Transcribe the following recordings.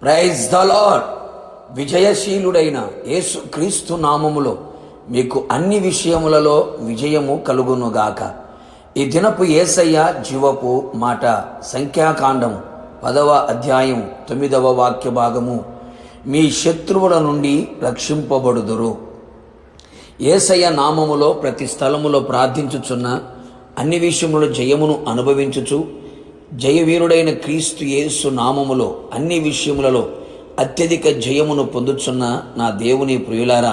Praise the Lord. విజయశీలుడైన యేసు క్రీస్తు నామములో మీకు అన్ని విషయములలో విజయము కలుగునుగాక. ఈ దినపు యేసయ్య జీవపు మాట సంఖ్యాకాండము 10వ అధ్యాయం 9వ వాక్య భాగము. మీ శత్రువుల నుండి రక్షింపబడుదురు. యేసయ్య నామములో ప్రతి స్థలములో ప్రార్థించుచున్న, అన్ని విషయములో జయమును అనుభవించుచు, జయవీరుడైన క్రీస్తు యేసు నామములో అన్ని విషయములలో అత్యధిక జయమును పొందుచున్న నా దేవుని ప్రియులారా,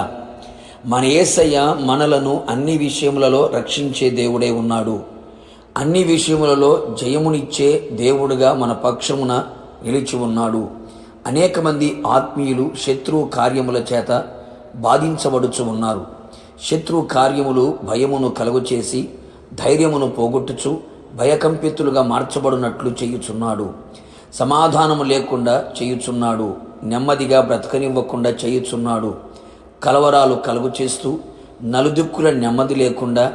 మన యేసయ్య మనలను అన్ని విషయములలో రక్షించే దేవుడే ఉన్నాడు. అన్ని విషయములలో జయమునిచ్చే దేవుడుగా మన పక్షమున నిలిచి ఉన్నాడు. అనేక మంది ఆత్మీయులు శత్రువు కార్యముల చేత బాధించబడుచు ఉన్నారు. శత్రువు కార్యములు భయమును కలుగచేసి ధైర్యమును పోగొట్టుచు భయకంపితులుగా మార్చబడినట్లు చేయుచున్నాడు. సమాధానము లేకుండా చేయుచున్నాడు. నెమ్మదిగా బ్రతకనివ్వకుండా చేయుచున్నాడు. కలవరాలు కలుగు చేస్తూ నలుదిక్కుల నెమ్మది లేకుండా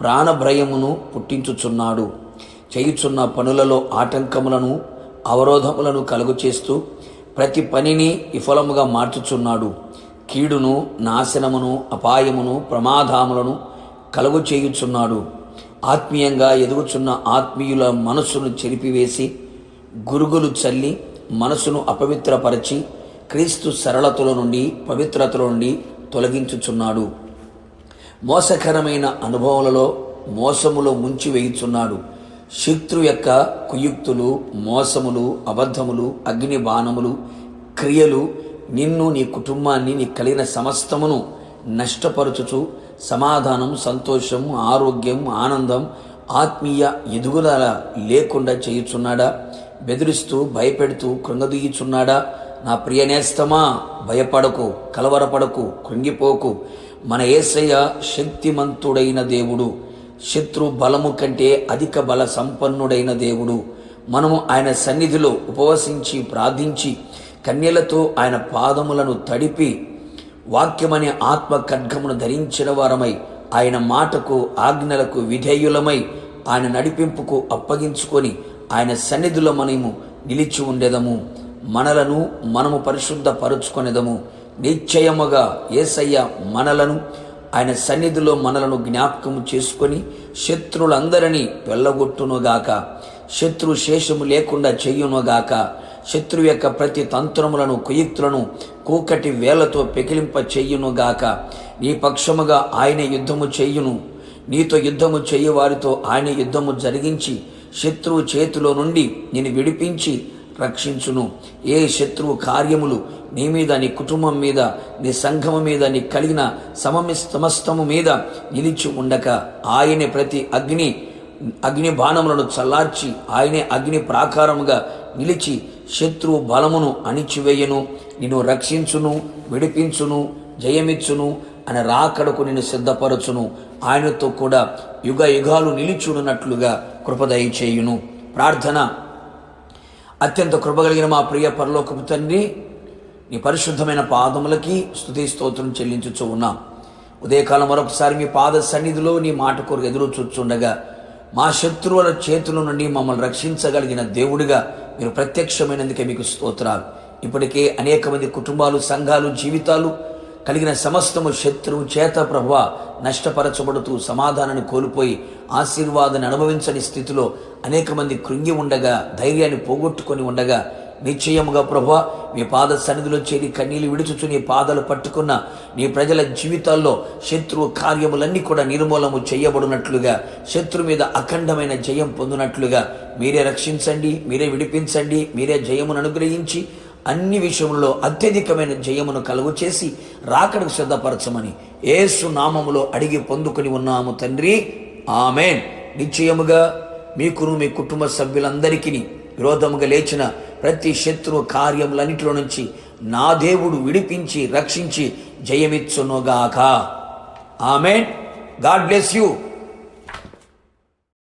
ప్రాణభయమును పుట్టించుచున్నాడు. చేయుచున్న పనులలో ఆటంకములను అవరోధములను కలుగు చేస్తూ ప్రతి పనిని విఫలముగా మార్చుచున్నాడు. కీడును, నాశనమును, అపాయమును, ప్రమాదములను కలుగు చేయుచున్నాడు. ఆత్మీయంగా ఎదుగుచున్న ఆత్మీయుల మనస్సును చెరిపివేసి గురుగులు చల్లి మనసును అపవిత్రపరచి క్రీస్తు సరళతల నుండి పవిత్రతల నుండి తొలగించుచున్నాడు. మోసకరమైన అనుభవాలలో మోసములో ముంచి వేయుచున్నాడు. శత్రు యొక్క కుయుక్తులు, మోసములు, అబద్ధములు, అగ్ని బాణములు, క్రియలు నిన్ను, నీ కుటుంబాన్ని, నీ కలిగిన సమస్తమును నష్టపరచుచు సమాధానం, సంతోషం, ఆరోగ్యం, ఆనందం, ఆత్మీయ ఎదుగుదల లేకుండా చేయుచున్నాడా? బెదిరిస్తూ భయపెడుతూ కృంగదీయుచున్నాడా? నా ప్రియనేస్తమా, భయపడకు, కలవరపడకు, కృంగిపోకు. మన యేసయ్య శక్తిమంతుడైన దేవుడు, శత్రు బలము కంటే అధిక బల సంపన్నుడైన దేవుడు. మనము ఆయన సన్నిధిలో ఉపవసించి ప్రార్థించి కన్యలతో ఆయన పాదములను తడిపి వాక్యమనే ఆత్మ ఖడ్గమును ధరించిన వారమై ఆయన మాటకు ఆజ్ఞలకు విధేయులమై ఆయన నడిపింపుకు అప్పగించుకొని ఆయన సన్నిధిలో మనము నిలిచి ఉండేదము. మనము పరిశుద్ధపరుచుకొనేదము. నిశ్చయముగా యేసయ్య మనలను ఆయన సన్నిధిలో మనలను జ్ఞాపకము చేసుకొని శత్రువులందరినీ వెళ్ళగొట్టునుగాక. శత్రు శేషము లేకుండా చెయ్యునుగాక. శత్రువు యొక్క ప్రతి తంత్రములను, కుయుక్తులను కూకటి వేలతో పెకిలింప చెయ్యునుగాక. నీ పక్షముగా ఆయన యుద్ధము చెయ్యును. నీతో యుద్ధము చెయ్యి వారితో ఆయన యుద్ధము జరిగించి శత్రువు చేతిలో నుండి నేను విడిపించి రక్షించును. ఏ శత్రువు కార్యములు నీ మీద, నీ కుటుంబం మీద, నీ సంఘము మీద, నీ కలిగిన సమస్తము మీద నిలిచి ఉండక ఆయనే ప్రతి అగ్ని బాణములను చల్లార్చి ఆయనే అగ్ని ప్రాకారముగా నిలిచి శత్రువు బలమును అణిచివేయను. నిన్ను రక్షించును, విడిపించును, జయమిచ్చును, అని రాకడకు నిన్ను సిద్ధపరచును. ఆయనతో కూడా యుగ యుగాలు నిలిచున్నట్లుగా కృపదయచేయును. ప్రార్థన. అత్యంత కృపగలిగిన మా ప్రియ పరలోకపు తండ్రి, నీ పరిశుద్ధమైన పాదములకి స్తుతి స్తోత్రం చెల్లించుచూ ఉన్నాం. ఉదయకాలం మరొకసారి మీ పాద సన్నిధిలో నీ మాట కొరకు ఎదురు చూచుండగా మా శత్రువుల చేతుల నుండి మమ్మల్ని రక్షించగలిగిన దేవుడిగా మీరు ప్రత్యక్షమైనందుకే మీకు స్తోత్రాలు. ఇప్పటికే అనేక మంది కుటుంబాలు, సంఘాలు, జీవితాలు కలిగిన సమస్తము శత్రువు చేత ప్రభువా నష్టపరచబడుతూ సమాధానాన్ని కోల్పోయి ఆశీర్వాదాన్ని అనుభవించని స్థితిలో అనేక మంది కృంగి ఉండగా, ధైర్యాన్ని పోగొట్టుకొని ఉండగా నిశ్చయముగా ప్రభువా మీ పాద సన్నిధిలో చేరి కన్నీళ్లు విడుచుచు నీ పాదాలు పట్టుకున్న నీ ప్రజల జీవితాల్లో శత్రువు కార్యములన్నీ కూడా నిర్మూలము చేయబడినట్లుగా, శత్రు మీద అఖండమైన జయం పొందినట్లుగా మీరే రక్షించండి, మీరే విడిపించండి, మీరే జయమును అనుగ్రహించి అన్ని విషయంలో అత్యధికమైన జయమును కలుగు చేసి రాకడకు సిద్ధపరచమని యేసు నామములో అడిగి పొందుకొని ఉన్నాము తండ్రి. ఆమేన్. నిశ్చయముగా మీకును మీ కుటుంబ సభ్యులందరికీ విరోధముగా లేచిన ప్రతి శత్రు కార్యములన్నిటిలో నుంచి నా దేవుడు విడిపించి రక్షించి జయమిచ్చునుగాక. ఆమేన్. God bless you.